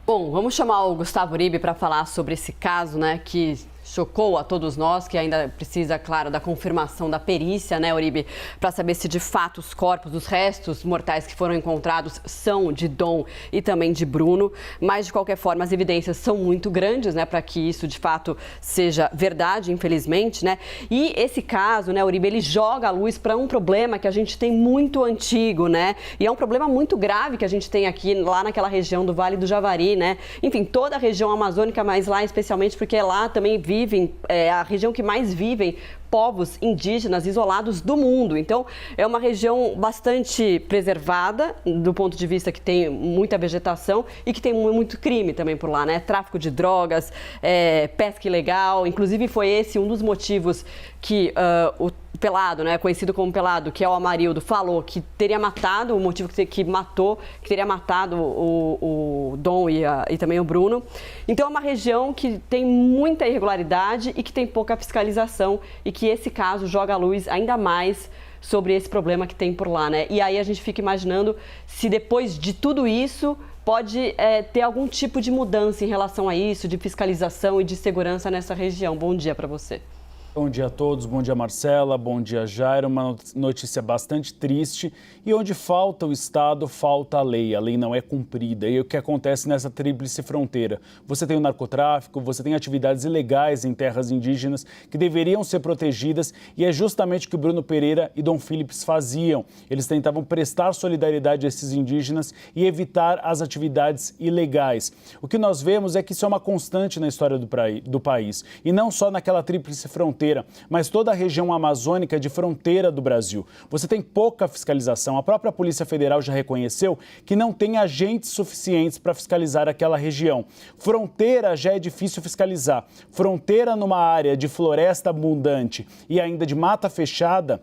Bom, vamos chamar o Gustavo Uribe para falar sobre esse caso, né, que chocou a todos nós, que ainda precisa, claro, da confirmação da perícia, né, Uribe, para saber se de fato os corpos, os restos mortais que foram encontrados são de Dom e também de Bruno, mas de qualquer forma as evidências são muito grandes, né, para que isso de fato seja verdade, infelizmente, né, e esse caso, né, Uribe, ele joga a luz para um problema que a gente tem muito antigo, né, e é um problema muito grave que a gente tem aqui, lá naquela região do Vale do Javari, né, enfim, toda a região amazônica, mas lá especialmente porque lá também vivem, a região que mais vivem povos indígenas isolados do mundo. Então, é uma região bastante preservada, do ponto de vista que tem muita vegetação e que tem muito crime também por lá, né? Tráfico de drogas, pesca ilegal. Inclusive, foi esse um dos motivos que o Pelado, né, conhecido como Pelado, que é o Amarildo, falou que teria matado, o motivo que teria matado o Dom e também o Bruno. Então, é uma região que tem muita irregularidade e que tem pouca fiscalização e que esse caso joga a luz ainda mais sobre esse problema que tem por lá, né? E aí a gente fica imaginando se depois de tudo isso pode ter algum tipo de mudança em relação a isso, de fiscalização e de segurança nessa região. Bom dia para você. Bom dia a todos, bom dia Marcela, bom dia Jairo. Uma notícia bastante triste e onde falta o Estado, falta a lei não é cumprida. E o que acontece nessa tríplice fronteira? Você tem o narcotráfico, você tem atividades ilegais em terras indígenas que deveriam ser protegidas e é justamente o que Bruno Pereira e Dom Philips faziam. Eles tentavam prestar solidariedade a esses indígenas e evitar as atividades ilegais. O que nós vemos é que isso é uma constante na história do país e não só naquela tríplice fronteira, mas toda a região amazônica de fronteira do Brasil. Você tem pouca fiscalização. A própria Polícia Federal já reconheceu que não tem agentes suficientes para fiscalizar aquela região. Fronteira já é difícil fiscalizar. Fronteira numa área de floresta abundante e ainda de mata fechada,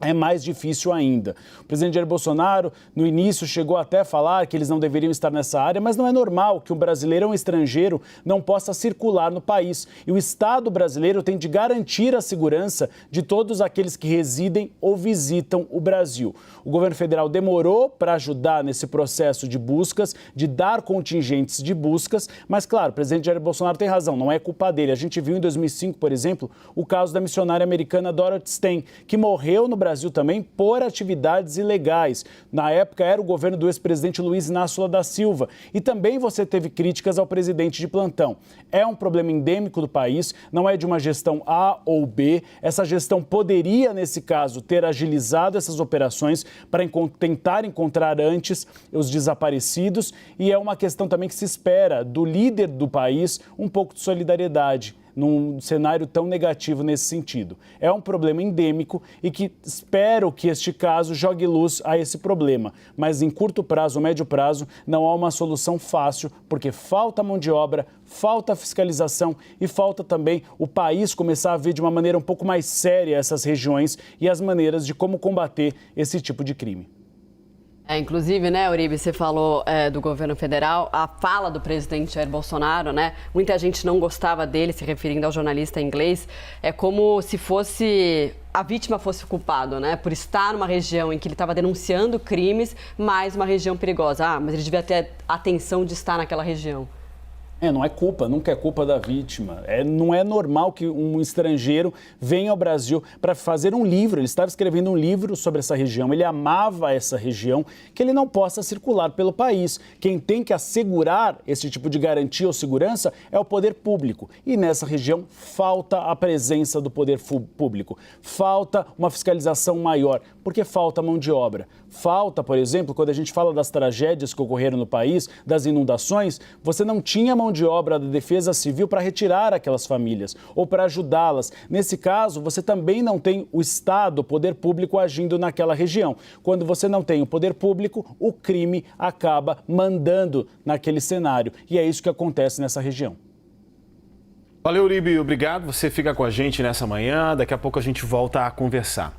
é mais difícil ainda. O presidente Jair Bolsonaro, no início, chegou até a falar que eles não deveriam estar nessa área, mas não é normal que um brasileiro ou um estrangeiro não possa circular no país. E o Estado brasileiro tem de garantir a segurança de todos aqueles que residem ou visitam o Brasil. O governo federal demorou para ajudar nesse processo de buscas, de dar contingentes de buscas, mas, claro, o presidente Jair Bolsonaro tem razão, não é culpa dele. A gente viu em 2005, por exemplo, o caso da missionária americana Dorothy Stein, que morreu no Brasil também por atividades ilegais. Na época era o governo do ex-presidente Luiz Inácio Lula da Silva. E também você teve críticas ao presidente de plantão. É um problema endêmico do país, não é de uma gestão A ou B. Essa gestão poderia, nesse caso, ter agilizado essas operações para tentar encontrar antes os desaparecidos. E é uma questão também que se espera do líder do país um pouco de solidariedade num cenário tão negativo nesse sentido. É um problema endêmico e que espero que este caso jogue luz a esse problema. Mas em curto prazo, médio prazo, não há uma solução fácil, porque falta mão de obra, falta fiscalização e falta também o país começar a ver de uma maneira um pouco mais séria essas regiões e as maneiras de como combater esse tipo de crime. Inclusive, né, Uribe, você falou do governo federal, a fala do presidente Jair Bolsonaro, né, muita gente não gostava dele, se referindo ao jornalista inglês, é como se a vítima fosse culpada, né, por estar numa região em que ele estava denunciando crimes, mais uma região perigosa. Mas ele devia ter atenção de estar naquela região. Não é culpa, nunca é culpa da vítima. Não é normal que um estrangeiro venha ao Brasil para fazer um livro. Ele estava escrevendo um livro sobre essa região, ele amava essa região, que ele não possa circular pelo país. Quem tem que assegurar esse tipo de garantia ou segurança é o poder público. E nessa região falta a presença do poder público. Falta uma fiscalização maior, porque falta mão de obra. Falta, por exemplo, quando a gente fala das tragédias que ocorreram no país, das inundações, você não tinha mão de obra da Defesa Civil para retirar aquelas famílias ou para ajudá-las. Nesse caso, você também não tem o Estado, o poder público agindo naquela região. Quando você não tem o poder público, o crime acaba mandando naquele cenário. E é isso que acontece nessa região. Valeu, Uribe, obrigado. Você fica com a gente nessa manhã. Daqui a pouco a gente volta a conversar.